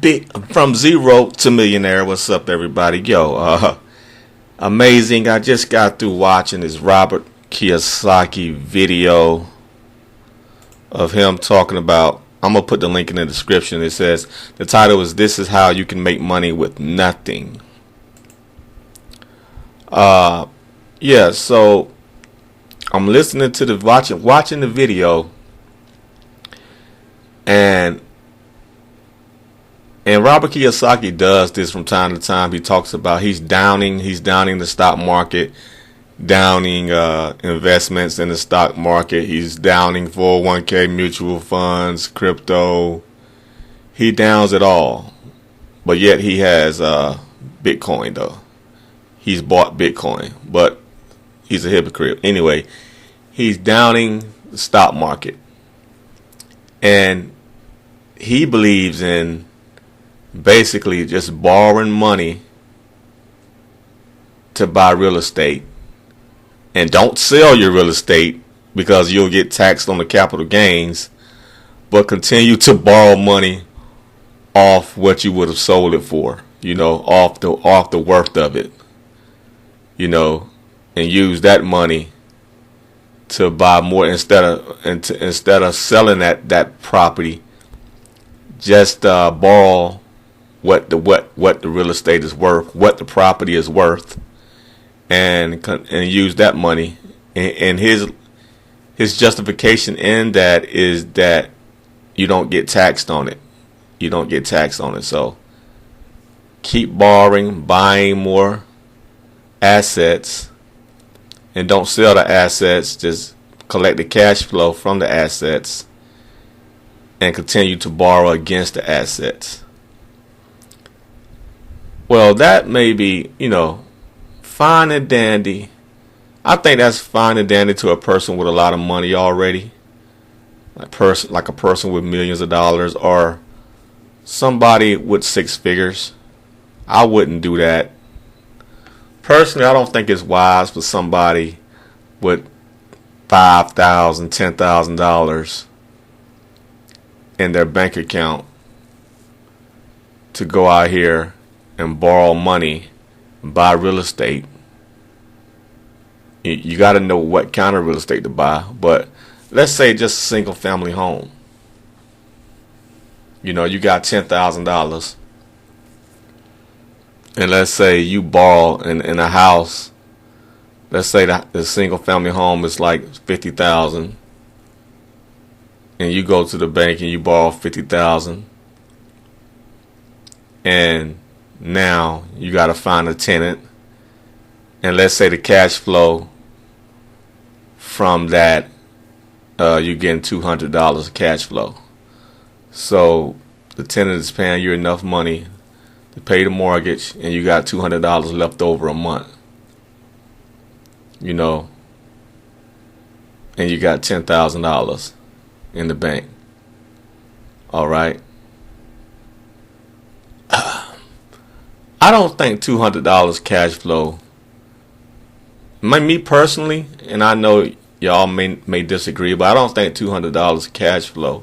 Big from zero to millionaire. What's up, everybody? Amazing. I just got through watching this Robert Kiyosaki video of him talking about. I'm gonna put the link in the description. It says the title is "This is how you can make money with nothing." Yeah. So I'm listening to the watching the video, and Robert Kiyosaki does this from time to time. He talks about he's downing the stock market, downing investments in the stock market. He's downing 401k, mutual funds, crypto. He downs it all. But yet he has Bitcoin though. He's bought Bitcoin, but he's a hypocrite. Anyway, he's downing the stock market. And he believes in basically just borrowing money to buy real estate, and don't sell your real estate because you'll get taxed on the capital gains, but continue to borrow money off what you would have sold it for, off the worth of it, and use that money to buy more instead of selling that property. Just borrow what the real estate is worth, what the property is worth, and use that money. And his justification in that is that you don't get taxed on it. You don't get taxed on it. So keep borrowing, buying more assets, and don't sell the assets. Just collect the cash flow from the assets and continue to borrow against the assets. Well, that may be, fine and dandy. I think that's fine and dandy to a person with a lot of money already. Like a person with millions of dollars, or somebody with six figures. I wouldn't do that. Personally, I don't think it's wise for somebody with $5,000, $10,000 in their bank account to go out here and borrow money and buy real estate. You got to know what kind of real estate to buy. But let's say just a single family home. You got $10,000, and let's say you borrow in a house. Let's say that the single family home is like $50,000, and you go to the bank and you borrow $50,000, and now you got to find a tenant, and let's say the cash flow from that, you're getting $200 cash flow. So the tenant is paying you enough money to pay the mortgage, and you got $200 left over a month. And you got $10,000 in the bank. All right. I don't think $200 cash flow. Me personally, and I know y'all may disagree, but I don't think $200 cash flow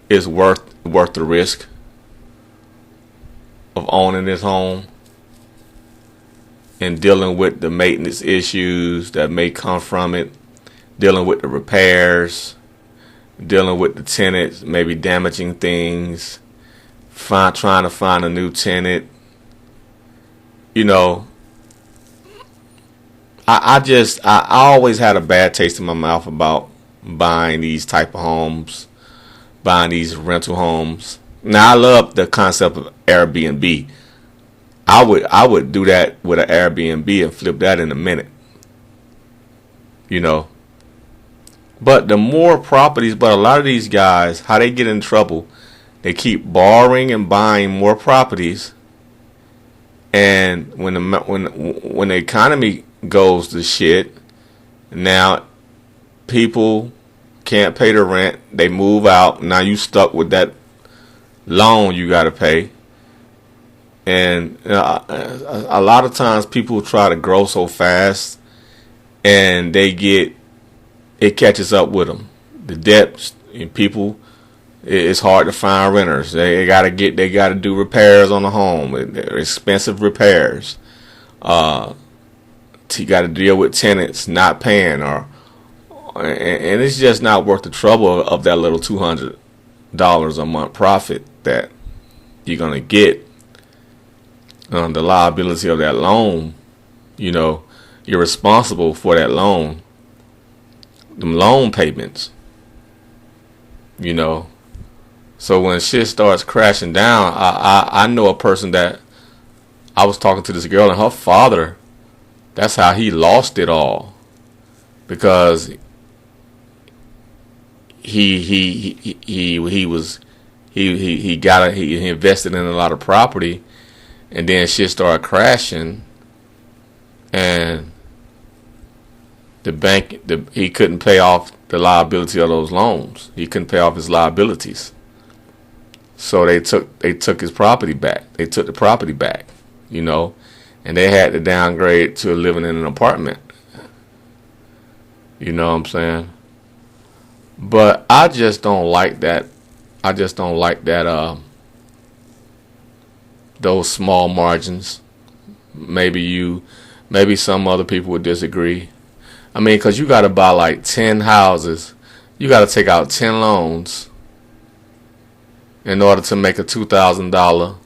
is worth the risk of owning this home and dealing with the maintenance issues that may come from it, dealing with the repairs, dealing with the tenants maybe damaging things, trying to find a new tenant. I always had a bad taste in my mouth about buying these type of homes, buying these rental homes. Now I love the concept of Airbnb. I would do that with an Airbnb and flip that in a minute. But a lot of these guys, how they get in trouble, they keep borrowing and buying more properties. And when the economy goes to shit, now people can't pay the rent. They move out. Now you stuck with that loan you got to pay. And a lot of times people try to grow so fast, and it catches up with them. The debt, and people It's hard to find renters. They gotta do repairs on the home. They're expensive repairs. You got to deal with tenants not paying, and it's just not worth the trouble of that little $200 a month profit that you're gonna get. The liability of that loan, you're responsible for that loan, the loan payments, So when shit starts crashing down, I know a person that I was talking to, this girl, and her father, that's how he lost it all, because he invested in a lot of property, and then shit started crashing, and the bank, he couldn't pay off the liability of those loans. He couldn't pay off his liabilities, so they took his property back. They took the property back, and they had to downgrade to living in an apartment. You know what I'm saying? But I just don't like that. I just don't like that. Those small margins. Maybe some other people would disagree. I mean, because you got to buy like 10 houses. You got to take out 10 loans in order to make a $2,000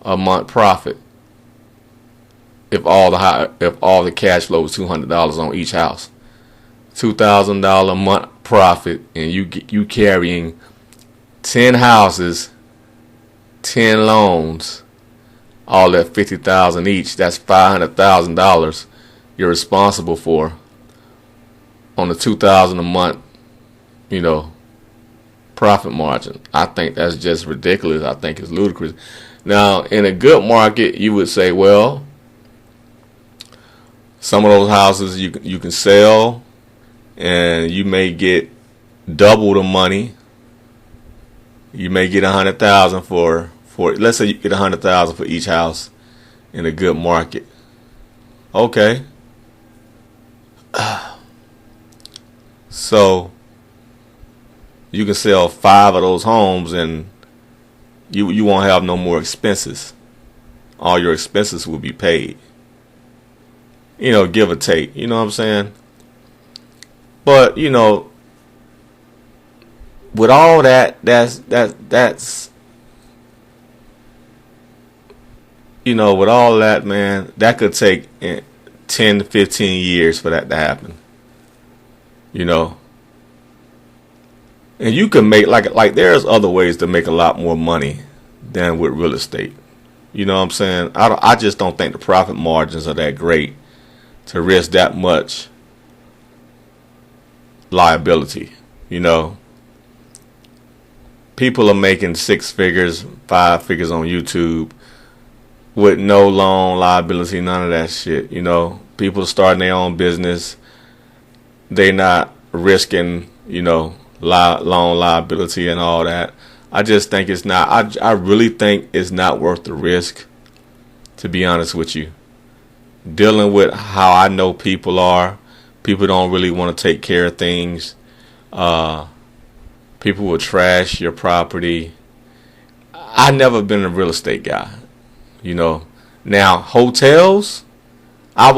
a month profit. If all the cash flow was $200 on each house, $2,000 a month profit, and you carrying 10 houses, 10 loans, all at $50,000 each. That's $500,000 you're responsible for on the $2,000 a month, profit margin. I think that's just ridiculous. I think it's ludicrous. Now, in a good market, you would say, well, some of those houses you can sell, and you may get double the money. You may get $100,000 for let's say you get $100,000 for each house in a good market. Okay. So you can sell 5 of those homes, and you won't have no more expenses. All your expenses will be paid. Give or take. You know what I'm saying? But with all that, that's with all that, man, that could take 10 to 15 years for that to happen. And you can make like there's other ways to make a lot more money than with real estate. You know what I'm saying? I just don't think the profit margins are that great to risk that much liability. People are making 6 figures, 5 figures on YouTube with no loan liability, none of that shit. People are starting their own business. They not risking, loan liability and all that. I just think it's not. I really think it's not worth the risk, to be honest with you. Dealing with how I know people are, people don't really want to take care of things. People will trash your property. I never been a real estate guy. Now hotels, I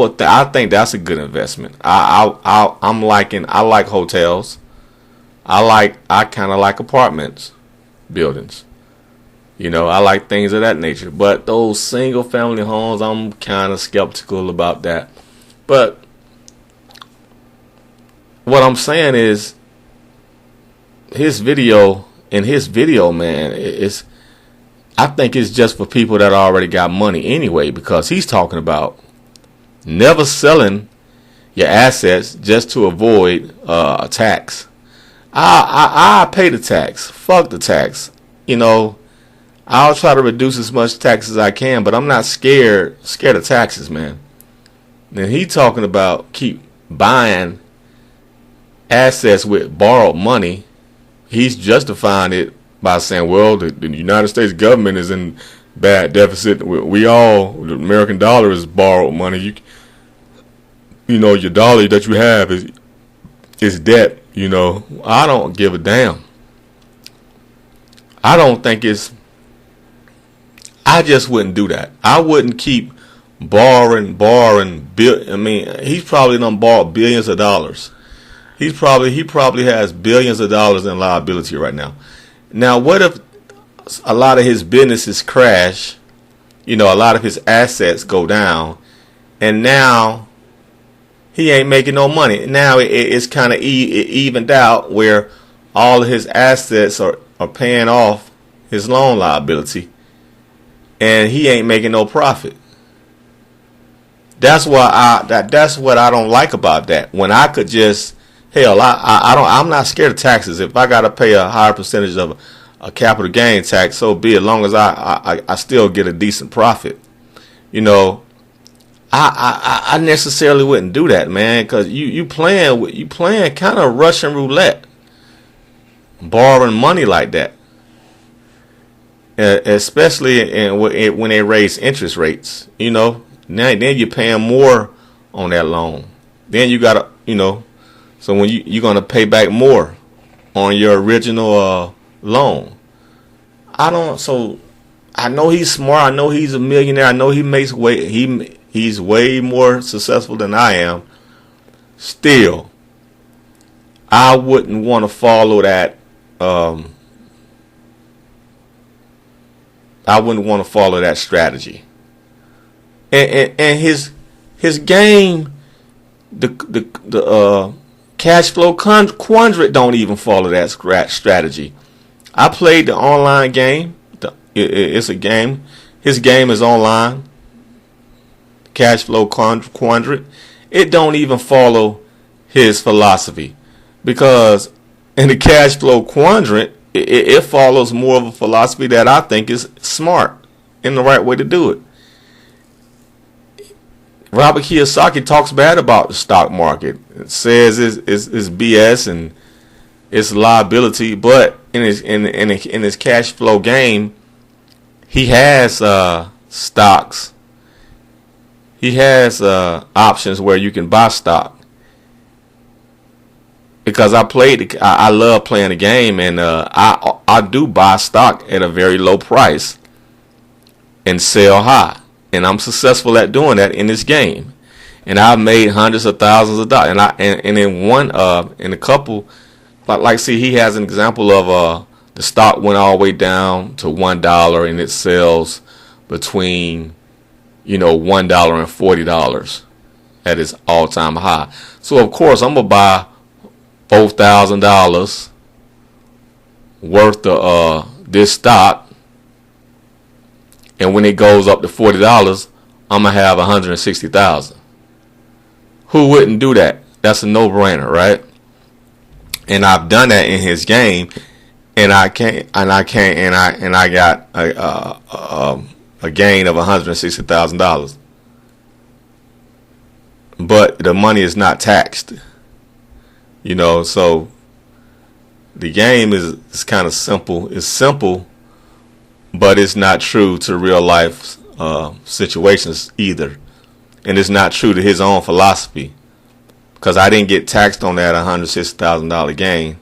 think that's a good investment. I like hotels. I kind of like apartments, buildings. I like things of that nature. But those single family homes, I'm kind of skeptical about that. But what I'm saying is, his video, man, I think it's just for people that already got money anyway, because he's talking about never selling your assets just to avoid a tax. I pay the tax. Fuck the tax. I'll try to reduce as much tax as I can, but I'm not scared of taxes, man. And he talking about keep buying assets with borrowed money. He's justifying it by saying, well, the United States government is in bad deficit. The American dollar is borrowed money. Your dollar that you have is debt. I don't give a damn. I don't think it's. I just wouldn't do that. I wouldn't keep borrowing. I mean, he's probably done borrowed billions of dollars. He probably has billions of dollars in liability right now. Now, what if a lot of his businesses crash? You know, a lot of his assets go down, and now he ain't making no money. Now it's kind of evened out where all of his assets are paying off his loan liability, and he ain't making no profit. That's why that's what I don't like about that. When I could just I'm not scared of taxes. If I got to pay a higher percentage of a capital gain tax, so be it. As long as I still get a decent profit, you know. I necessarily wouldn't do that, man, because you playing kind of Russian roulette, borrowing money like that, especially when they raise interest rates. You know, then you're paying more on that loan. Then you gotta, so when you're gonna pay back more on your original loan. I know he's smart. I know he's a millionaire. I know he makes he's way more successful than I am. Still, I wouldn't want to follow that. I wouldn't want to follow that strategy. And his game, the cash flow quadrant don't even follow that strategy. I played the online game. It's a game. His game is online. Cash flow quadrant. It don't even follow his philosophy, because in the cash flow quadrant, it follows more of a philosophy that I think is smart and the right way to do it. Robert Kiyosaki talks bad about the stock market. It says it's BS and it's liability, but in his cash flow game, he has stocks. He has options where you can buy stock. Because I love playing the game, and I do buy stock at a very low price and sell high. And I'm successful at doing that in this game. And I've made hundreds of thousands of dollars. And in a couple, see, he has an example of the stock went all the way down to $1 and it sells between $1 and $40 at its all-time high. So of course I'm gonna buy $4,000 worth of this stock, and when it goes up to $40, I'm gonna have $160,000. Who wouldn't do that? That's a no-brainer, right? And I've done that in his game, and I got a gain of $160,000. But the money is not taxed. So the game is kind of simple. It's simple, but it's not true to real life situations either. And it's not true to his own philosophy, because I didn't get taxed on that $160,000 gain.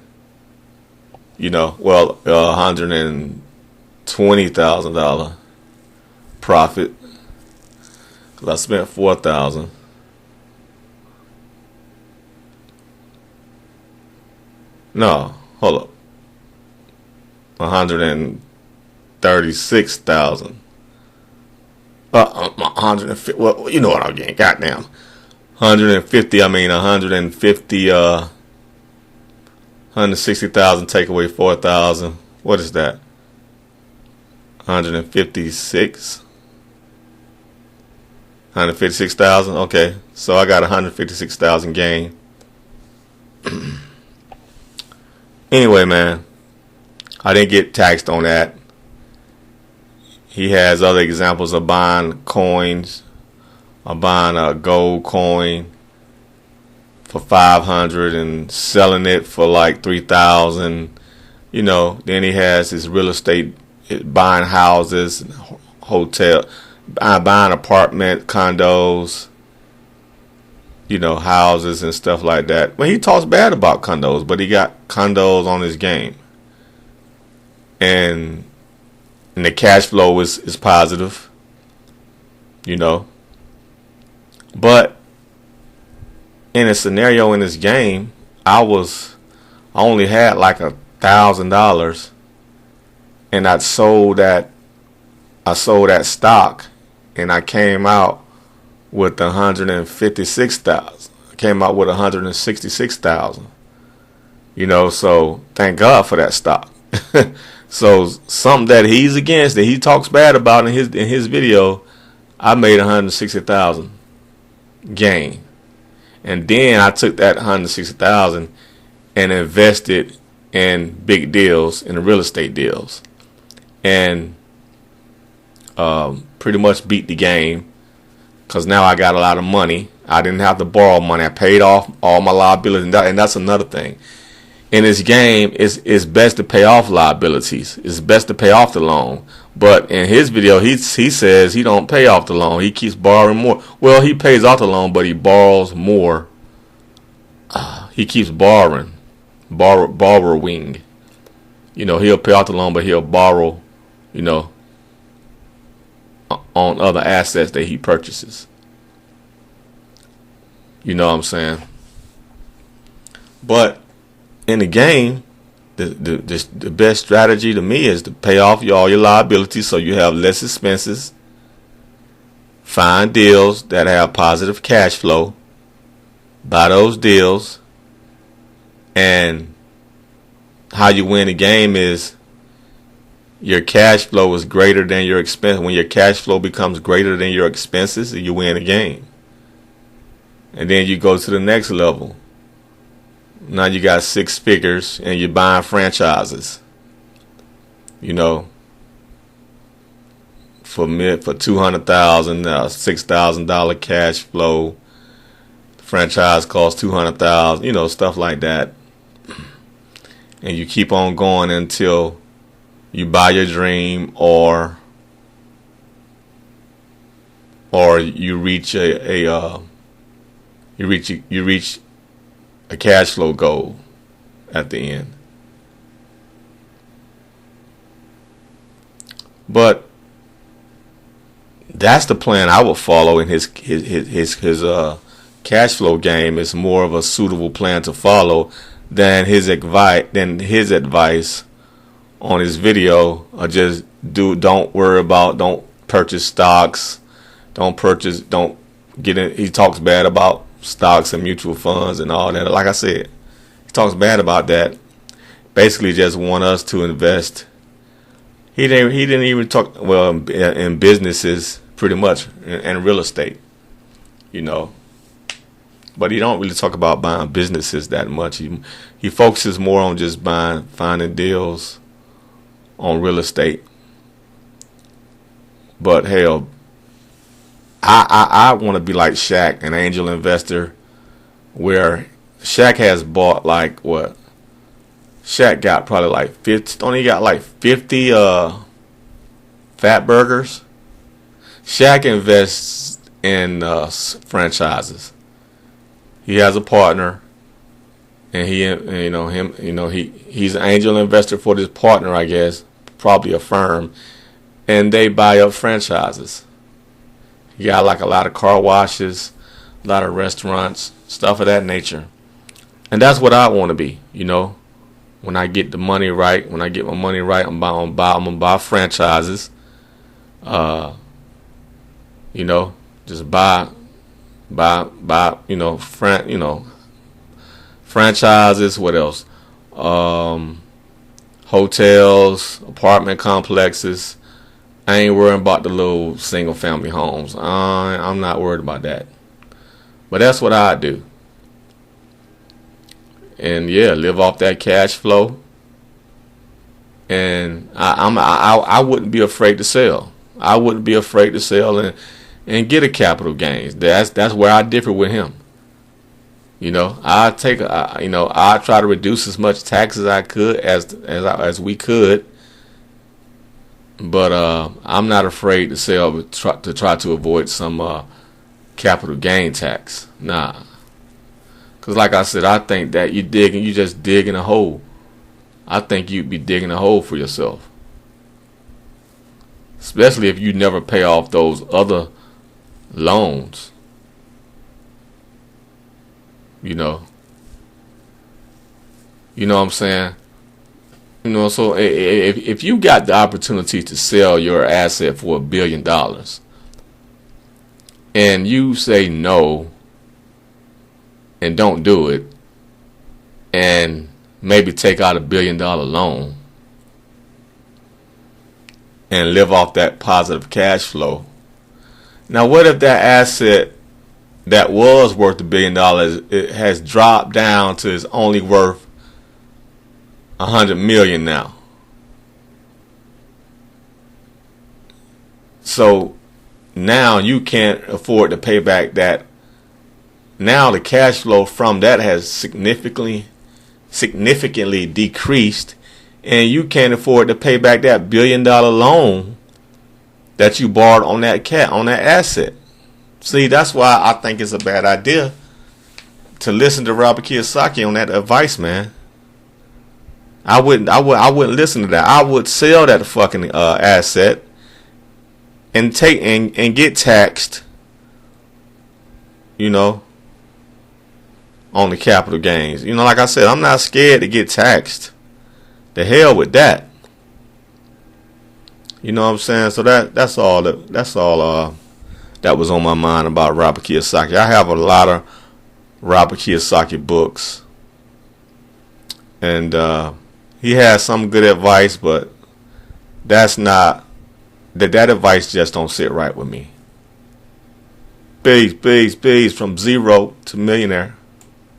$120,000 profit, because I spent $4,000. No, hold up. 136,000. 150. Well, you know what I'm getting. Goddamn. 150. 150. 160,000. Take away 4,000. What is that? 156. 156,000. Okay, so I got 156,000 gain. Anyway, man, I didn't get taxed on that. He has other examples of buying coins, or buying a gold coin for $500 and selling it for like $3,000. Then he has his real estate, buying houses, hotel, buying apartment condos, houses and stuff like that. Well, he talks bad about condos, but he got condos on his game. and the cash flow is positive, you know. But in a scenario in this game, I only had like $1,000, and I sold that stock, and I came out with 156,000. I came out with 166,000. You know, so thank God for that stock. So something that he's against, that he talks bad about in his video, I made 160,000 gain. And then I took that 160,000 and invested in big deals, in real estate deals, and pretty much beat the game, because now I got a lot of money. I didn't have to borrow money. I paid off all my liabilities, and that's another thing. In this game, it's best to pay off liabilities. It's best to pay off the loan. But in his video, he says he don't pay off the loan. He keeps borrowing more. Well, he pays off the loan, but he borrows more. He keeps borrowing. You know, he'll pay off the loan, but he'll borrow, you know, on other assets that he purchases. You know what I'm saying? But in the game, the best strategy to me is to pay off all your liabilities so you have less expenses. Find deals that have positive cash flow. Buy those deals. And how you win the game is your cash flow is greater than your expense. When your cash flow becomes greater than your expenses, you win the game. And then you go to the next level. Now you got 6 figures and you're buying franchises. You know, for $200,000, $6,000 cash flow. Franchise costs $200,000. You know, stuff like that. And you keep on going until you buy your dream, or you reach you reach a cash flow goal at the end. But that's the plan I would follow in his cash flow game. Is more of a suitable plan to follow than his advice on his video. Or just don't purchase stocks, don't get in. He talks bad about stocks and mutual funds and all that. Like I said, he talks bad about that. Basically just want us to invest. He didn't even talk in businesses, pretty much, and real estate, you know. But he don't really talk about buying businesses that much. He focuses more on just finding deals on real estate. But hell, I want to be like Shaq, an angel investor, where Shaq has bought like what? Shaq got probably like 50. Only got like 50 fat burgers. Shaq invests in franchises. He has a partner, and he's an angel investor for this partner, I guess, probably a firm, and they buy up franchises. He got like a lot of car washes, a lot of restaurants, stuff of that nature. And that's what I want to be, you know. When I get the money right, I'm gonna buy franchises. You know, just buy, franchises. What else? Hotels, apartment complexes. I ain't worrying about the little single family homes. I'm not worried about that. But that's what I do. And yeah, live off that cash flow. And I wouldn't be afraid to sell. I wouldn't be afraid to sell and get a capital gains. That's where I differ with him. You know, I try to reduce as much tax as I could as we could. But I'm not afraid to sell to try to avoid some capital gain tax. Nah. Because like I said, I think that you just digging a hole. I think you'd be digging a hole for yourself. Especially if you never pay off those other loans. You know what I'm saying? So if you got the opportunity to sell your asset for $1 billion and you say no and don't do it and maybe take out $1 billion loan and live off that positive cash flow. Now, what if that asset that was worth $1 billion, it has dropped down to it's only worth $100 million now? So now you can't afford to pay back that. Now the cash flow from that has significantly decreased, and you can't afford to pay back that $1 billion loan that you borrowed on that asset. See, that's why I think it's a bad idea to listen to Robert Kiyosaki on that advice, man. I wouldn't listen to that. I would sell that fucking asset and take and get taxed, on the capital gains. Like I said, I'm not scared to get taxed. The hell with that. You know what I'm saying? So that's all that was on my mind about Robert Kiyosaki. I have a lot of Robert Kiyosaki books, and he has some good advice, but that advice just don't sit right with me. Peace from zero to millionaire.